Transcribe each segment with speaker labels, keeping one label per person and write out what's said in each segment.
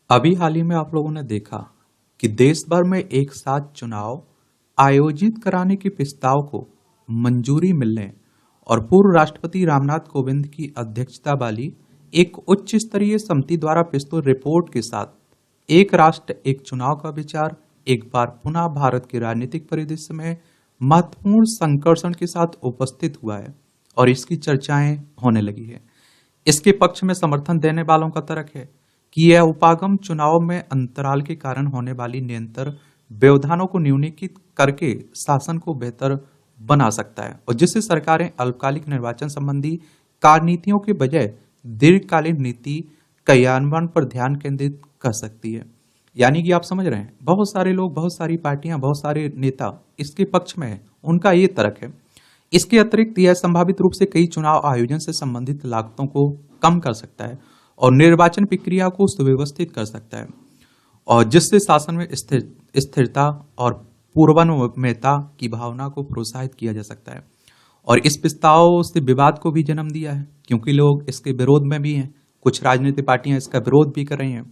Speaker 1: अभी हाल ही में आप लोगों ने देखा कि देश भर में एक साथ चुनाव आयोजित कराने के प्रस्ताव को मंजूरी मिलने और पूर्व राष्ट्रपति रामनाथ कोविंद की अध्यक्षता वाली एक उच्च स्तरीय समिति द्वारा प्रस्तुत रिपोर्ट के साथ एक राष्ट्र एक चुनाव का विचार एक बार पुनः भारत के राजनीतिक परिदृश्य में महत्वपूर्ण संकर्षण के साथ उपस्थित हुआ है और इसकी चर्चाएं होने लगी है। इसके पक्ष में समर्थन देने वालों का तर्क है कि यह उपागम चुनाव में अंतराल के कारण होने वाली निरंतर व्यवधानों को न्यूनीकृत करके शासन को बेहतर बना सकता है और जिससे सरकारें अल्पकालिक निर्वाचन संबंधी कार्यनीतियों के बजाय दीर्घकालीन नीति क्रियान्वयन पर ध्यान केंद्रित कर सकती है। यानी कि आप समझ रहे हैं, बहुत सारे लोग, बहुत सारी पार्टियां, बहुत सारे नेता इसके पक्ष में है, उनका ये तर्क है। इसके अतिरिक्त यह संभावित रूप से कई चुनाव आयोजन से संबंधित लागतों को कम कर सकता है और निर्वाचन प्रक्रिया को सुव्यवस्थित कर सकता है और जिससे शासन में स्थिरता और पूर्वानुमेयता की भावना को प्रोत्साहित किया जा सकता है। और इस प्रस्ताव से विवाद को भी जन्म दिया है क्योंकि लोग इसके विरोध में भी हैं, कुछ राजनीतिक पार्टियां इसका विरोध भी कर रही हैं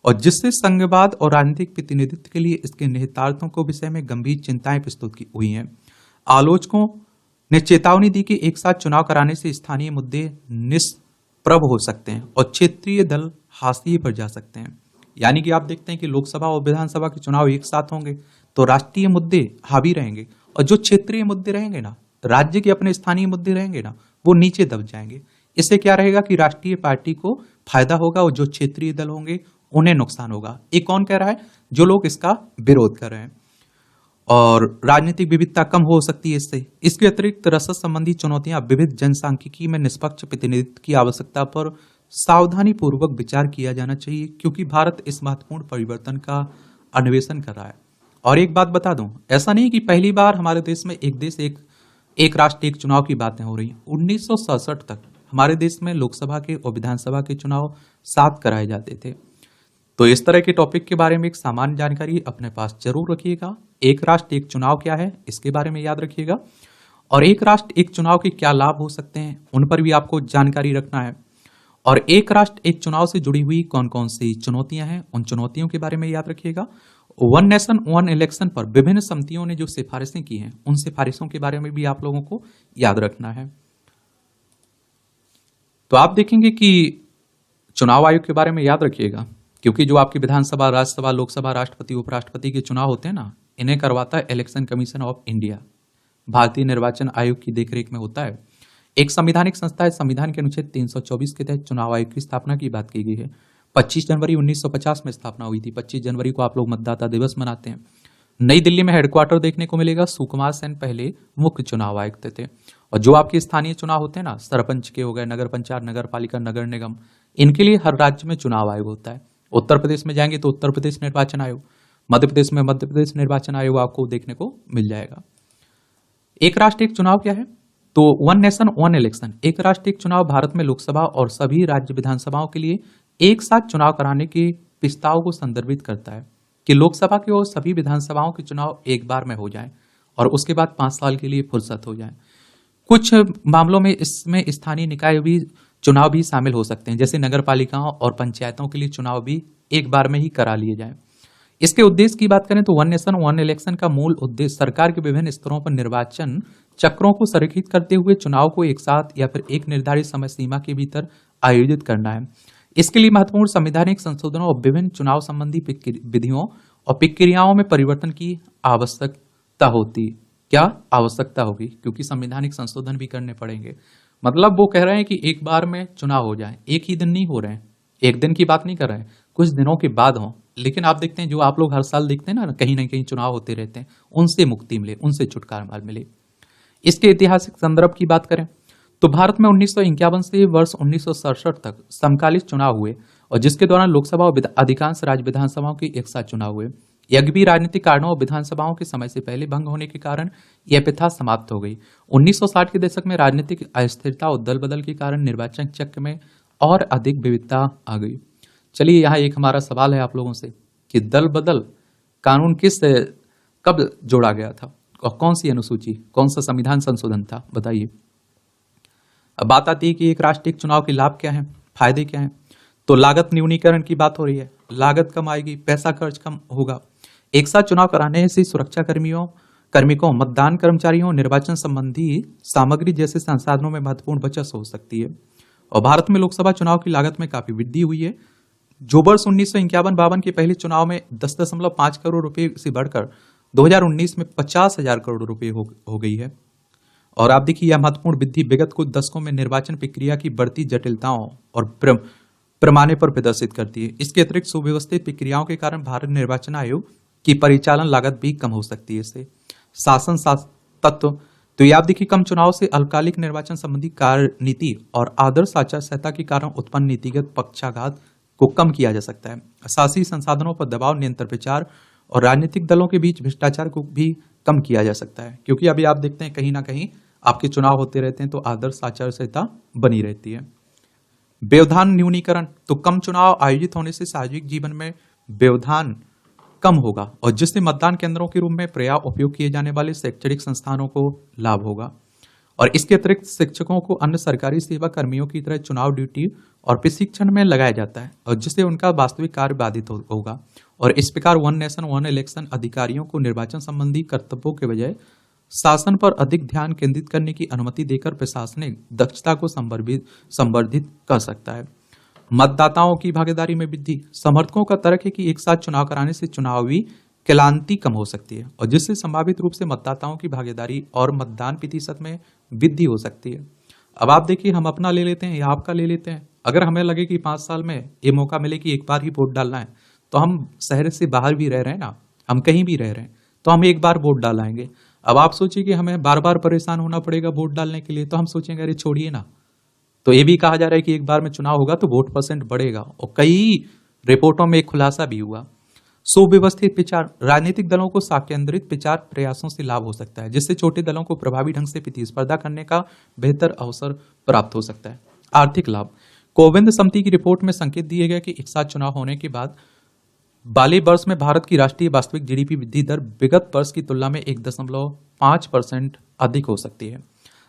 Speaker 1: और जिससे संघवाद और राजनीतिक प्रतिनिधित्व के लिए इसके निहितार्थों को विषय में गंभीर चिंताएं प्रस्तुत की हुई हैं। आलोचकों ने चेतावनी दी कि एक साथ चुनाव कराने से स्थानीय मुद्दे निष्प्रभ हो सकते हैं और क्षेत्रीय दल हाशिए पर जा सकते हैं। यानी कि आप देखते हैं कि लोकसभा और विधानसभा के चुनाव एक साथ होंगे तो राष्ट्रीय मुद्दे हावी रहेंगे और जो क्षेत्रीय मुद्दे रहेंगे ना, राज्य के अपने स्थानीय मुद्दे रहेंगे ना, वो नीचे दब जाएंगे। इससे क्या रहेगा कि राष्ट्रीय पार्टी को फायदा होगा और जो क्षेत्रीय दल होंगे उन्हें नुकसान होगा। ये कौन कह रहा है? जो लोग इसका विरोध कर रहे हैं। और राजनीतिक विविधता कम हो सकती है इससे। इसके अतिरिक्त रसद संबंधी चुनौतियां, विविध जनसांख्यिकी में निष्पक्ष प्रतिनिधित्व की आवश्यकता पर सावधानी पूर्वक विचार किया जाना चाहिए क्योंकि भारत इस महत्वपूर्ण परिवर्तन का अन्वेषण कर रहा है। और एक बात बता दूं, ऐसा नहीं कि पहली बार हमारे देश में एक देश एक राष्ट्र एक चुनाव की बातें हो रही। 1967 तक हमारे देश में लोकसभा के और विधानसभा के चुनाव साथ कराए जाते थे। तो इस तरह के टॉपिक के बारे में एक सामान्य जानकारी अपने पास जरूर रखिएगा। एक राष्ट्र एक चुनाव क्या है, इसके बारे में याद रखिएगा और एक राष्ट्र एक चुनाव के क्या लाभ हो सकते हैं, उन पर भी आपको जानकारी रखना है। और एक राष्ट्र एक चुनाव से जुड़ी हुई कौन कौन सी चुनौतियां हैं, उन चुनौतियों के बारे में याद रखिएगा। वन नेशन वन इलेक्शन पर विभिन्न समितियों ने जो सिफारिशें की हैं, उन सिफारिशों के बारे में भी आप लोगों को याद रखना है। तो आप देखेंगे कि चुनाव आयोग के बारे में याद रखिएगा क्योंकि जो आपकी विधानसभा, राज्यसभा, लोकसभा, राष्ट्रपति, उपराष्ट्रपति के चुनाव होते हैं ना, इन्हें करवाता है इलेक्शन कमीशन ऑफ इंडिया। भारतीय निर्वाचन आयोग की देखरेख में होता है। एक संवैधानिक संस्था है। संविधान के अनुच्छेद 324 के तहत चुनाव आयोग की स्थापना की बात की गई है। 25 जनवरी 1950 में स्थापना हुई थी। 25 जनवरी को आप लोग मतदाता दिवस मनाते हैं। नई दिल्ली में हेडक्वार्टर देखने को मिलेगा। सुकुमार सेन पहले मुख्य चुनाव आयुक्त थे। और जो आपके स्थानीय चुनाव होते हैं ना, सरपंच के हो गए, नगर पंचायत, नगर पालिका, नगर निगम, इनके लिए हर राज्य में चुनाव आयोग होता है। उत्तर प्रदेश में जाएंगे तो उत्तर प्रदेश निर्वाचन आयोग, मध्य प्रदेश में मध्य प्रदेश निर्वाचन आयोग आपको देखने को मिल जाएगा। एक राष्ट्र एक चुनाव क्या है? तो वन नेशन वन इलेक्शन, एक राष्ट्र एक चुनाव भारत में लोकसभा और सभी राज्य विधानसभाओं के लिए एक साथ चुनाव कराने के प्रस्ताव को संदर्भित करता है कि लोकसभा के और सभी विधानसभाओं के चुनाव एक बार में हो जाएं और उसके बाद 5 साल के लिए फुर्सत हो जाए। कुछ मामलों में इसमें स्थानीय निकाय भी चुनाव भी शामिल हो सकते हैं, जैसे नगर पालिकाओं और पंचायतों के लिए चुनाव भी एक बार में ही करा लिए जाए। इसके उद्देश्य की बात करें तो वन नेशन वन इलेक्शन का मूल उद्देश्य सरकार के विभिन्न स्तरों पर निर्वाचन चक्रों को संरेखित करते हुए चुनाव को एक साथ या फिर एक निर्धारित समय सीमा के भीतर आयोजित करना है। इसके लिए महत्वपूर्ण संवैधानिक संशोधनों और विभिन्न चुनाव संबंधी विधियों और प्रक्रियाओं में परिवर्तन की आवश्यकता होती। क्या आवश्यकता होगी? क्योंकि संवैधानिक संशोधन भी करने पड़ेंगे। मतलब वो कह रहे हैं कि एक बार में चुनाव हो जाए, एक ही दिन नहीं हो रहे हैं, एक दिन की बात नहीं कर रहे हैं, कुछ दिनों के बाद हो। लेकिन आप देखते हैं जो आप लोग हर साल देखते हैं ना कहीं चुनाव होते रहते हैं, उनसे मुक्ति मिले, उनसे छुटकारा मिले। इसके ऐतिहासिक संदर्भ की बात करें तो भारत में 1951 से वर्ष 1967 तक समकालीन चुनाव हुए और जिसके दौरान लोकसभा और अधिकांश राज्य विधानसभाओं के एक साथ चुनाव हुए। यह भी राजनीतिक कारणों और विधानसभाओं के समय से पहले भंग होने के कारण यह प्रथा समाप्त हो गई। 1960 के दशक में राजनीतिक अस्थिरता और दल बदल के कारण निर्वाचन चक्र में और अधिक विविधता आ गई। चलिए, यहाँ एक हमारा सवाल है आप लोगों से कि दल बदल कानून कब जोड़ा गया था और कौन सी अनुसूची, कौन सा संविधान संशोधन था, बताइए। अब बात आती है कि एक राष्ट्रीय चुनाव के लाभ क्या हैं, फायदे क्या हैं। तो लागत न्यूनीकरण की बात हो रही है, लागत कम आएगी, पैसा खर्च कम होगा। एक साथ चुनाव कराने से सुरक्षा कार्मिकों, मतदान कर्मचारियों, निर्वाचन संबंधी सामग्री जैसे संसाधनों में महत्वपूर्ण बचत हो सकती है। और भारत में लोकसभा चुनाव की लागत में काफी वृद्धि हुई है, जो वर्ष 1951-52 के पहले चुनाव में 10.5 करोड़ रुपए से बढ़कर 2019 में 50,000 करोड़ रुपए हो गई है। और आप देखिए, यह महत्वपूर्ण वृद्धि विगत कुछ दशकों में निर्वाचन प्रक्रिया की बढ़ती जटिलताओं और पैमाने पर प्रदर्शित करती है। इसके अतिरिक्त सुव्यवस्थित प्रक्रियाओं के कारण भारत निर्वाचन आयोग की परिचालन लागत भी कम हो सकती है। इससे शासन तत्व तो ये आप देखिए, कम चुनाव से अल्पकालिक निर्वाचन संबंधी कार्य नीति और आदर्श आचार संहिता के कारण उत्पन्न नीतिगत पक्षाघात को कम किया जा सकता है। शासी संसाधनों पर दबाव, नियंत्रण, प्रचार और राजनीतिक दलों के बीच भ्रष्टाचार को भी कम किया जा सकता है, क्योंकि अभी आप देखते हैं कहीं ना कहीं आपके चुनाव होते रहते हैं तो आदर्श आचार संहिता बनी रहती है। व्यवधान न्यूनीकरण तो कम चुनाव आयोजित होने से सार्वजनिक जीवन में व्यवधान कम होगा और जिससे मतदान केंद्रों के रूप में पर्याप्त उपयोग किए जाने वाले शैक्षणिक संस्थानों को लाभ होगा। और इसके अतिरिक्त शिक्षकों को अन्य सरकारी सेवा कर्मियों की तरह चुनाव ड्यूटी और प्रशिक्षण में लगाया जाता है और जिससे उनका वास्तविक कार्य बाधित होगा। और इस प्रकार वन नेशन वन इलेक्शन अधिकारियों को निर्वाचन संबंधी कर्तव्यों के बजाय शासन पर अधिक ध्यान केंद्रित करने की अनुमति देकर प्रशासनिक दक्षता को संवर्धित कर सकता है। मतदाताओं की भागीदारी में वृद्धि, समर्थकों का तर्क है कि एक साथ चुनाव कराने से चुनावी क्लांति कम हो सकती है और जिससे संभावित रूप से मतदाताओं की भागीदारी और मतदान प्रतिशत में वृद्धि हो सकती है। अब आप देखिए, हम अपना ले लेते हैं या आपका ले लेते हैं, अगर हमें लगे कि 5 साल में ये मौका मिले कि एक बार ही वोट डालना है, तो हम शहर से बाहर भी रह रहे हैं ना, हम कहीं भी रह रहे हैं, तो हम एक बार वोट डालाएंगे। अब आप सोचिए कि हमें बार बार परेशान होना पड़ेगा वोट डालने के लिए, तो हम सोचेंगे अरे छोड़िए ना। तो ये भी कहा जा रहा है कि एक बार में चुनाव होगा तो वोट % बढ़ेगा और कई रिपोर्टों में एक खुलासा भी हुआ। सुव्यवस्थित प्रचार, राजनीतिक दलों को साकेंद्रित प्रचार प्रयासों से लाभ हो सकता है, जिससे छोटे दलों को प्रभावी ढंग से प्रतिस्पर्धा करने का बेहतर अवसर प्राप्त हो सकता है। आर्थिक लाभ, कोविंद समिति की रिपोर्ट में संकेत दिए गए कि एक साथ चुनाव होने के बाद वाले वर्ष में भारत की राष्ट्रीय वास्तविक GDP वृद्धि दर विगत वर्ष की तुलना में 1.5% अधिक हो सकती है।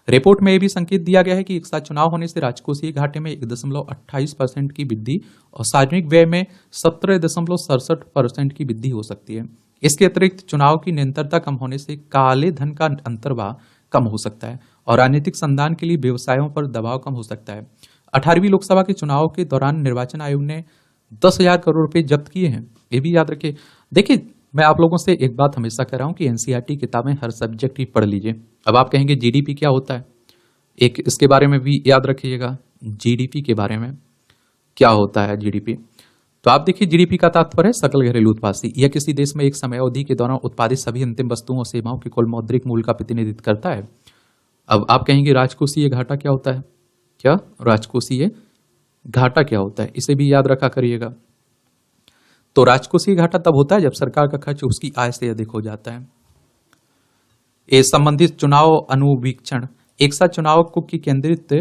Speaker 1: रिपोर्ट में यह भी संकेत दिया गया है कि एक साथ चुनाव होने से राजकोषीय घाटे में 1.28% की वृद्धि और सार्वजनिक व्यय में 17.67% की वृद्धि हो सकती है। इसके अतिरिक्त चुनाव की निरंतरता कम होने से काले धन का अंतर्वाह कम हो सकता है और राजनीतिक संधान के लिए व्यवसायों पर दबाव कम हो सकता है। 18वीं लोकसभा के चुनाव के दौरान निर्वाचन आयोग ने 10,000 करोड़ रुपए जब्त किए हैं, ये भी याद रखिए। देखिए, मैं आप लोगों से एक बात हमेशा कह रहा हूं कि NCERT किताबें हर सब्जेक्ट की पढ़ लीजिए। अब आप कहेंगे GDP क्या होता है, एक इसके बारे में भी याद रखिएगा, GDP के बारे में क्या होता है GDP। तो आप देखिए, GDP का तात्पर्य है सकल घरेलू उत्पाद से। यह किसी देश में एक समय अवधि के दौरान उत्पादित सभी अंतिम वस्तुओं और सेवाओं के कुल मौद्रिक मूल्य का प्रतिनिधित्व करता है। अब आप कहेंगे राजकोषीय घाटा क्या होता है, क्या राजकोषीय घाटा क्या होता है, इसे भी याद रखा करिएगा। तो राजकोषीय घाटा तब होता है जब सरकार का खर्च उसकी आय से अधिक हो जाता है। ये संबंधित चुनाव अनुवीक्षण, एक साथ चुनाव को की केंद्रित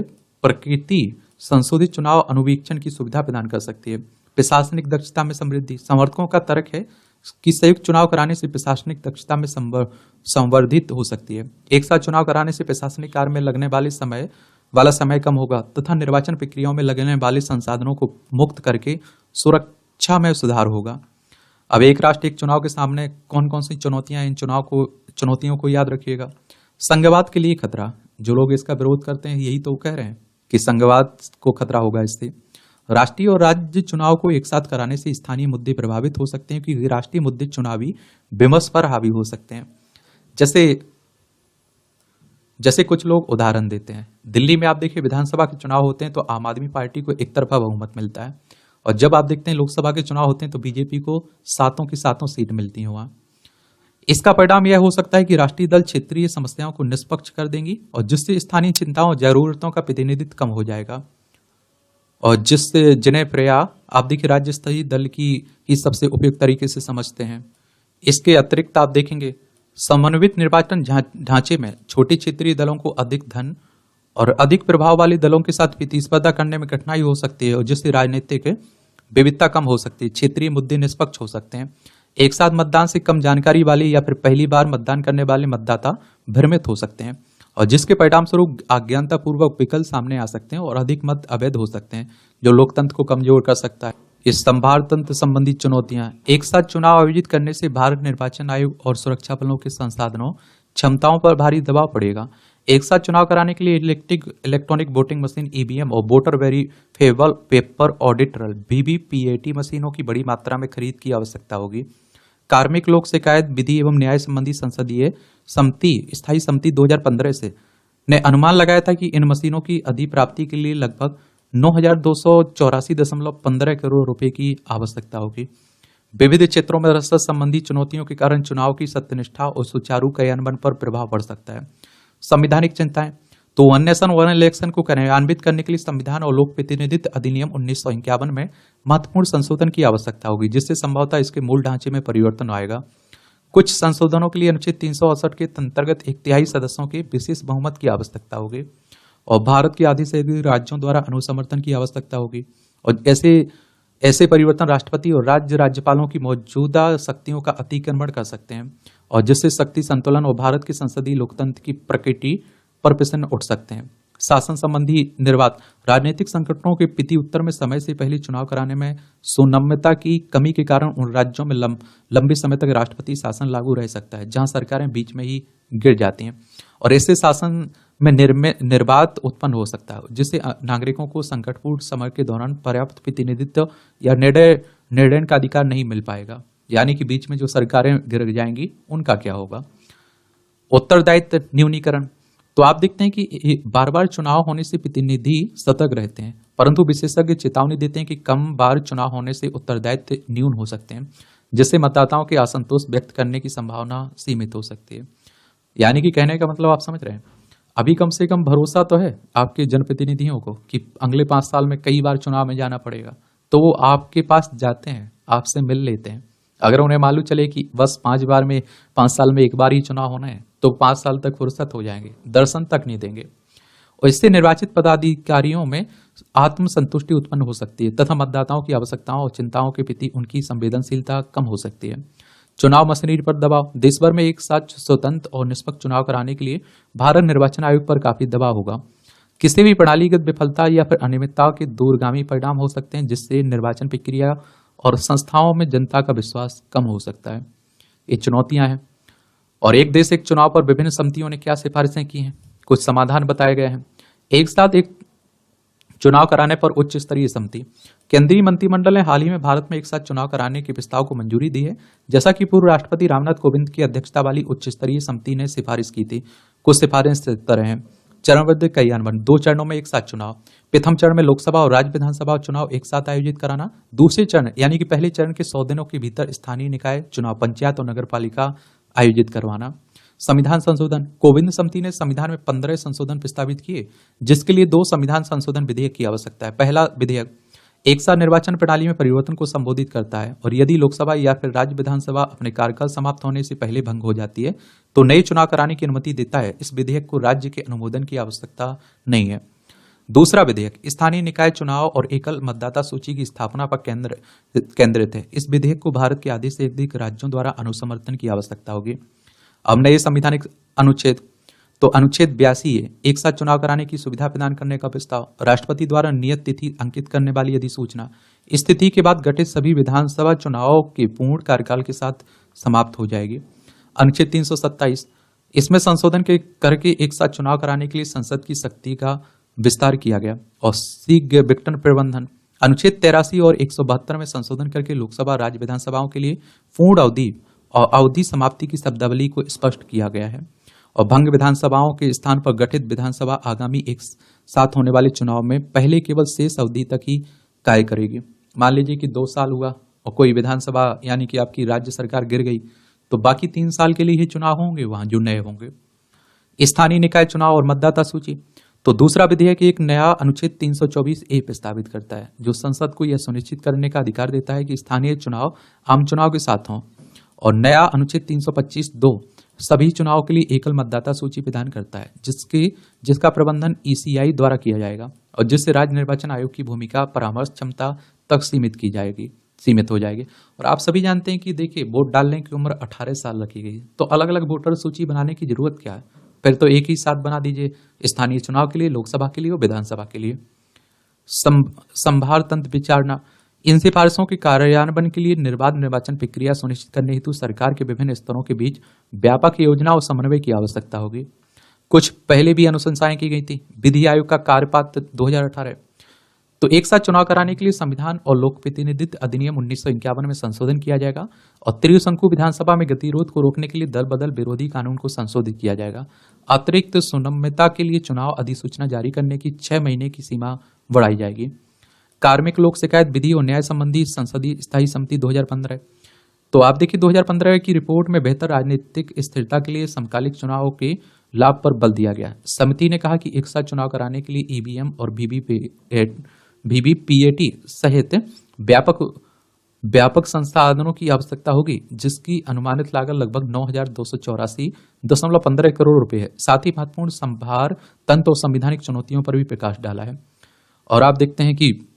Speaker 1: प्रकृति संशोधित चुनाव अनुवीक्षण की सुविधा प्रदान कर सकती है। प्रशासनिक दक्षता में समृद्धि, समर्थकों का तर्क है कि संयुक्त चुनाव कराने से प्रशासनिक दक्षता में संवर्धित हो सकती है। एक साथ चुनाव कराने से प्रशासनिक कार्य में लगने वाला समय कम होगा तथा निर्वाचन प्रक्रियाओं में लगने वाले संसाधनों को मुक्त करके सुरक्षा में सुधार होगा। अब एक राष्ट्र एक चुनाव के सामने कौन कौन सी चुनौतियां, इन चुनौतियों को याद रखिएगा। संघवाद के लिए खतरा, जो लोग इसका विरोध करते हैं यही तो कह रहे हैं कि संघवाद को खतरा होगा इससे। राष्ट्रीय और राज्य चुनाव को एक साथ कराने से स्थानीय मुद्दे प्रभावित हो सकते हैं क्योंकि राष्ट्रीय मुद्दे चुनावी विमर्श पर हावी हो सकते हैं। जैसे कुछ लोग उदाहरण देते हैं, दिल्ली में आप देखिए विधानसभा के चुनाव होते हैं तो आम आदमी पार्टी को एक तरफा बहुमत मिलता है और जब आप देखते हैं लोकसभा के चुनाव होते हैं तो बीजेपी को 7 की 7 सीट मिलती है वहां। इसका परिणाम यह हो सकता है कि राष्ट्रीय दल क्षेत्रीय समस्याओं को निष्पक्ष कर देंगी और जिससे स्थानीय चिंताओं जरूरतों का प्रतिनिधित्व कम हो जाएगा और जिससे जिन्हें आप देखिए राज्य स्तरीय दल की सबसे उपयुक्त तरीके से समझते हैं। इसके अतिरिक्त आप देखेंगे समन्वित निर्वाचन ढांचे में छोटे क्षेत्रीय दलों को अधिक धन और अधिक प्रभाव वाले दलों के साथ प्रतिस्पर्धा करने में कठिनाई हो सकती है और जिससे राजनीतिक विविधता कम हो सकती है, क्षेत्रीय मुद्दे निष्पक्ष हो सकते हैं। एक साथ मतदान से कम जानकारी वाले या फिर पहली बार मतदान करने वाले मतदाता भ्रमित हो सकते हैं और जिसके परिणाम स्वरूप अज्ञानतापूर्वक विकल्प सामने आ सकते हैं और अधिक मत अवैध हो सकते हैं, जो लोकतंत्र को कमजोर कर सकता है। इस संभार तंत्र संबंधी चुनौतियां, एक साथ चुनाव आयोजित करने से भारत निर्वाचन आयोग और सुरक्षा बलों के संसाधनों क्षमताओं पर भारी दबाव पड़ेगा। एक साथ चुनाव कराने के लिए इलेक्ट्रॉनिक वोटिंग मशीन ईवीएम और voter verifiable paper audit roll VVPAT मशीनों की बड़ी मात्रा में खरीद की आवश्यकता होगी। कार्मिक लोक शिकायत विधि एवं न्याय संबंधी संसदीय समिति स्थायी समिति 2015 से ने अनुमान लगाया था कि इन मशीनों की अधिप्राप्ति के लिए लगभग 9,284.15 करोड़ रुपए की आवश्यकता होगी। विविध क्षेत्रों में रसद संबंधी चुनौतियों के कारण चुनाव की सत्यनिष्ठा और सुचारू क्रियान्वयन पर प्रभाव पड़ सकता है। संवैधानिक चिंताएं, तो वन नेशन वन इलेक्शन को क्रियान्वित करने के लिए संविधान और लोक प्रतिनिधित्व अधिनियम 1951 में महत्वपूर्ण संशोधन की आवश्यकता होगी, जिससे संभवतः इसके मूल ढांचे में परिवर्तन आएगा। कुछ संशोधनों के लिए अनुच्छेद 368 के अंतर्गत 1/3 सदस्यों के विशेष बहुमत की आवश्यकता होगी और भारत के आधे से अधिक राज्यों द्वारा अनुसमर्थन की आवश्यकता होगी। और ऐसे परिवर्तन राष्ट्रपति और राज्यपालों की मौजूदा शक्तियों का अतिक्रमण कर सकते हैं और जिससे शक्ति संतुलन और भारत के संसदीय लोकतंत्र की प्रकृति पर प्रश्न उठ सकते हैं। शासन संबंधी निर्वात, राजनीतिक संकटों के प्रति उत्तर में समय से पहले चुनाव कराने में सुनम्यता की कमी के कारण उन राज्यों में लंबे समय तक राष्ट्रपति शासन लागू रह सकता है जहां सरकारें बीच में ही गिर जाती हैं और ऐसे शासन में निर्वात उत्पन्न हो सकता है, जिससे नागरिकों को संकटपूर्ण समय के दौरान पर्याप्त प्रतिनिधित्व या निर्णय का अधिकार नहीं मिल पाएगा। यानी कि बीच में जो सरकारें गिर जाएंगी उनका क्या होगा। उत्तरदायित्व न्यूनीकरण, तो आप देखते हैं कि बार बार चुनाव होने से प्रतिनिधि सतर्क रहते हैं, परंतु विशेषज्ञ चेतावनी देते हैं कि कम बार चुनाव होने से उत्तरदायित्व न्यून हो सकते हैं, जिससे मतदाताओं के असंतोष व्यक्त करने की संभावना सीमित हो सकती है। यानी कि कहने का मतलब आप समझ रहे हैं, अभी कम से कम भरोसा तो है आपके जनप्रतिनिधियों को कि अगले 5 साल में कई बार चुनाव में जाना पड़ेगा, तो वो आपके पास जाते हैं, आपसे मिल लेते हैं। अगर उन्हें मालूम चले कि बस 5 साल में एक बार ही चुनाव होना है, तो 5 साल तक फुर्सत हो जाएंगे, दर्शन तक नहीं देंगे और इससे निर्वाचित पदाधिकारियों में आत्मसंतुष्टि उत्पन्न हो सकती है तथा मतदाताओं की आवश्यकताओं और चिंताओं के प्रति उनकी संवेदनशीलता कम हो सकती है। चुनाव मशीनरी पर दबाव, देश भर में एक साथ स्वतंत्र और निष्पक्ष चुनाव कराने के लिए भारत निर्वाचन आयोग पर काफी दबाव होगा। किसी भी प्रणालीगत विफलता या फिर अनियमितताओं के दूरगामी परिणाम हो सकते हैं, जिससे निर्वाचन प्रक्रिया और संस्थाओं में जनता का विश्वास कम हो सकता है। ये चुनौतियां हैं और एक देश एक चुनाव पर विभिन्न समितियों ने क्या सिफारिशें की हैं, कुछ समाधान बताए गए हैं। एक साथ एक चुनाव कराने पर उच्च स्तरीय समिति, केंद्रीय मंत्रिमंडल ने हाल ही में भारत में एक साथ चुनाव कराने के प्रस्ताव को मंजूरी दी है, जैसा कि पूर्व राष्ट्रपति रामनाथ कोविंद की अध्यक्षता वाली उच्च स्तरीय समिति ने सिफारिश की थी। कुछ सिफारिश इस तरह हैं। चरणबद्ध क्रियान्वयन, 2 चरणों में एक साथ चुनाव। प्रथम चरण में लोकसभा और राज्य विधानसभा चुनाव एक साथ आयोजित कराना। दूसरे चरण यानी कि पहले चरण के 100 दिनों के भीतर स्थानीय निकाय चुनाव, पंचायत और नगर पालिका आयोजित करवाना। संविधान संशोधन, कोविंद समिति ने संविधान में 15 संशोधन प्रस्तावित किए, जिसके लिए 2 संविधान संशोधन विधेयक की आवश्यकता है। पहला विधेयक एक साथ निर्वाचन प्रणाली में परिवर्तन को संबोधित करता है और यदि लोकसभा या फिर राज्य विधानसभा अपने कार्यकाल समाप्त होने से पहले भंग हो जाती है तो नए चुनाव कराने की अनुमति देता है। इस विधेयक को राज्य के अनुमोदन की आवश्यकता नहीं है। दूसरा विधेयक स्थानीय निकाय चुनाव और एकल मतदाता सूची की स्थापना पर केंद्रित है। इस विधेयक को भारत के आधे से अधिक राज्यों द्वारा अनुसमर्थन की आवश्यकता होगी। अब नए संवैधानिक अनुच्छेद, तो अनुच्छेद 82 है, एक साथ चुनाव कराने की सुविधा प्रदान करने का प्रस्ताव। राष्ट्रपति द्वारा नियत तिथि अंकित करने वाली अधिसूचना इस तिथि के बाद गठित सभी विधानसभा चुनाव के पूर्ण कार्यकाल के साथ समाप्त हो जाएगी। अनुच्छेद 327, इसमें संशोधन करके एक साथ चुनाव कराने के लिए संसद की शक्ति का विस्तार किया गया। और शीघ्र विघटन प्रबंधन, अनुच्छेद 83 और 172 में संशोधन करके लोकसभा राज्य विधानसभाओं के लिए पूर्ण अवधि और अवधि समाप्ति की शब्दावली को स्पष्ट किया गया है। और भंग विधानसभाओं के स्थान पर गठित विधानसभा आगामी एक साथ होने वाले चुनाव में पहले केवल शेष अवधि तक ही कार्य करेगी। मान लीजिए कि 2 साल हुआ और कोई विधानसभा यानी कि आपकी राज्य सरकार गिर गई, तो बाकी 3 साल के लिए ही चुनाव होंगे वहां जो नए होंगे। स्थानीय निकाय चुनाव और मतदाता सूची, तो दूसरा विधेयक एक नया अनुच्छेद 324A प्रस्तावित करता है, जो संसद को यह सुनिश्चित करने का अधिकार देता है कि स्थानीय चुनाव आम चुनाव के साथ हों। और नया अनुच्छेद 325(2) सभी चुनाव के लिए एकल मतदाता सूची प्रदान करता है, जिसका प्रबंधन ECI द्वारा किया जाएगा और जिससे राज्य निर्वाचन आयोग की भूमिका परामर्श क्षमता तक सीमित हो जाएगी। और आप सभी जानते हैं कि देखिए, वोट डालने की उम्र 18 साल रखी गई है, तो अलग अलग वोटर सूची बनाने की जरूरत क्या है। फिर तो एक ही साथ बना दीजिए, स्थानीय चुनाव के लिए, लोकसभा के लिए और विधानसभा के लिए। संभार तंत्र विचारना, इन सिफारिशों के कार्यान्वयन के लिए निर्बाध निर्वाचन प्रक्रिया सुनिश्चित करने हेतु सरकार के विभिन्न स्तरों के बीच व्यापक योजना और समन्वय की आवश्यकता होगी। कुछ पहले भी अनुशंसाएं की गई थी। विधि आयोग का कार्यपात्र 2018, तो एक साथ चुनाव कराने के लिए संविधान और लोक प्रतिनिधित्व अधिनियम 1951 में संशोधन किया जाएगा और त्रिशंकु विधानसभा में गतिरोध को रोकने के लिए दल बदल विरोधी कानून को संशोधित किया जाएगा। अतिरिक्त सुगमता के लिए चुनाव अधिसूचना जारी करने की 6 महीने की सीमा बढ़ाई जाएगी। कार्मिक लोक शिकायत विधि और न्याय संबंधी संसदीय स्थायी समिति 2015, तो आप देखिए 2015 की रिपोर्ट में बेहतर राजनीतिक स्थिरता के लिए समकालिक चुनाव के लाभ पर बल दिया गया। समिति ने कहा कि एक साथ चुनाव कराने के लिए ईवीएम और वीवीपीएटी सहित व्यापक संसाधनों की आवश्यकता होगी, जिसकी अनुमानित लागत लगभग 9,284.15 करोड़ रुपए है। साथ ही महत्वपूर्ण संभार तंत्र और संवैधानिक चुनौतियों पर भी प्रकाश डाला है। और आप देखते हैं कि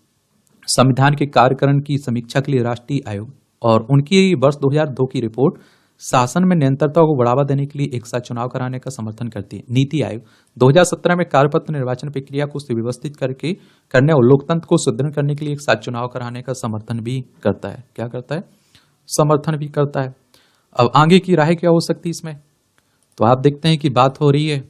Speaker 1: संविधान के कार्यकरण की समीक्षा के लिए राष्ट्रीय आयोग और उनकी वर्ष 2002 की रिपोर्ट शासन में निरंतरता को बढ़ावा देने के लिए एक साथ चुनाव कराने का समर्थन करती है। नीति आयोग 2017 में कार्यपत्र निर्वाचन प्रक्रिया को सुव्यवस्थित करने और लोकतंत्र को सुदृढ़ करने के लिए एक साथ चुनाव कराने का समर्थन भी करता है। क्या करता है? समर्थन भी करता है। अब आगे की राय क्या हो सकती है इसमें? तो आप देखते हैं कि बात हो रही है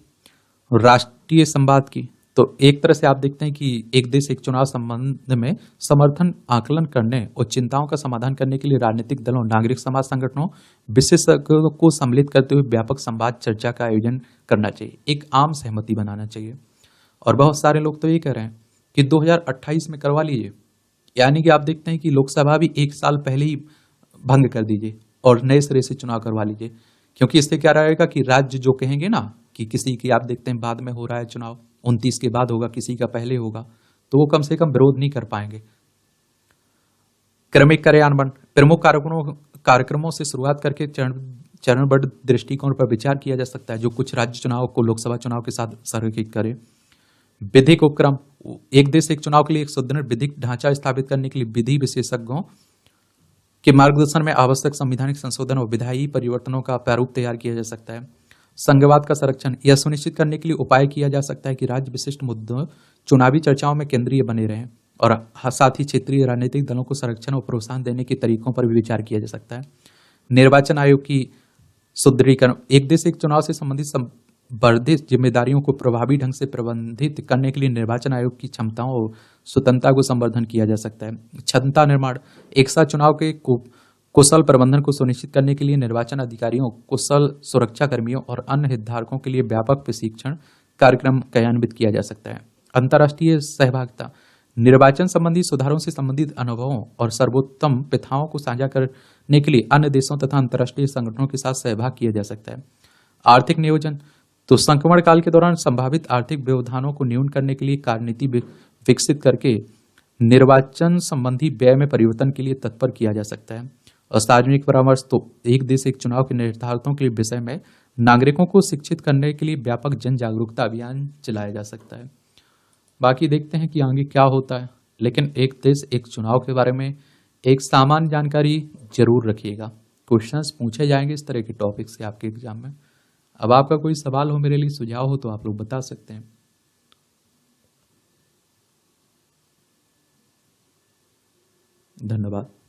Speaker 1: राष्ट्रीय संवाद की। तो एक तरह से आप देखते हैं कि एक देश एक चुनाव संबंध में समर्थन आकलन करने और चिंताओं का समाधान करने के लिए राजनीतिक दलों, नागरिक समाज संगठनों, विशेषज्ञों को सम्मिलित करते हुए व्यापक संवाद चर्चा का आयोजन करना चाहिए, एक आम सहमति बनाना चाहिए। और बहुत सारे लोग तो ये कह रहे हैं कि 2028 में करवा लीजिए, यानी कि आप देखते हैं कि लोकसभा भी एक साल पहले ही भंग कर दीजिए और नए सिरे से चुनाव करवा लीजिए, क्योंकि इससे क्या रहेगा कि राज्य जो कहेंगे ना कि किसी की आप देखते हैं बाद में हो रहा है चुनाव, 29 के बाद होगा, किसी का पहले होगा, तो वो कम से कम विरोध नहीं कर पाएंगे। क्रमिक कार्यान्वयन, प्रमुख कार्यक्रमों से शुरुआत करके चरणबद्ध दृष्टिकोण पर विचार किया जा सकता है, जो कुछ राज्य चुनाव को लोकसभा चुनाव के साथ संरेखित करे। विधिक उपक्रम, एक देश एक चुनाव के लिए एक सुदृढ़ विधिक ढांचा स्थापित करने के लिए विधि विशेषज्ञों के मार्गदर्शन में आवश्यक संवैधानिक संशोधन और विधायी परिवर्तनों का प्रारूप तैयार किया जा सकता है। संघवाद का संरक्षण, यह सुनिश्चित करने के लिए उपाय किया जा सकता है कि राज्य विशिष्ट मुद्दों चुनावी चर्चाओं में केंद्रीय बने रहें और साथ ही क्षेत्रीय राजनीतिक दलों को संरक्षण और प्रोत्साहन देने के तरीकों पर भी विचार किया जा सकता है। निर्वाचन आयोग की सुदृढ़ीकरण, एक देश एक चुनाव से संबंधित वर्धित जिम्मेदारियों को प्रभावी ढंग से प्रबंधित करने के लिए निर्वाचन आयोग की क्षमताओं और स्वतंत्रता को संवर्धन किया जा सकता है। क्षमता निर्माण, एक साथ चुनाव के कुशल प्रबंधन को सुनिश्चित करने के लिए निर्वाचन अधिकारियों, कुशल सुरक्षा कर्मियों और अन्य हितधारकों के लिए व्यापक प्रशिक्षण कार्यक्रम क्रियान्वित किया जा सकता है। अंतर्राष्ट्रीय सहभागिता, निर्वाचन संबंधी सुधारों से संबंधित अनुभवों और सर्वोत्तम प्रथाओं को साझा करने के लिए अन्य देशों तथा अंतर्राष्ट्रीय संगठनों के साथ सहभाग किया जा सकता है। आर्थिक नियोजन, तो संक्रमण काल के दौरान संभावित आर्थिक व्यवधानों को न्यून करने के लिए कार्यनीति विकसित करके निर्वाचन संबंधी व्यय में परिवर्तन के लिए तत्पर किया जा सकता है। और सार्वजनिक परामर्श, तो एक देश एक चुनाव के निर्धारकों के विषय में नागरिकों को शिक्षित करने के लिए व्यापक जन जागरूकता अभियान चलाया जा सकता है। बाकी देखते हैं कि आगे क्या होता है, लेकिन एक देश एक चुनाव के बारे में एक सामान्य जानकारी जरूर रखिएगा। क्वेश्चंस पूछे जाएंगे इस तरह के टॉपिक से आपके एग्जाम में। अब आपका कोई सवाल हो, मेरे लिए सुझाव हो, तो आप लोग बता सकते हैं। धन्यवाद।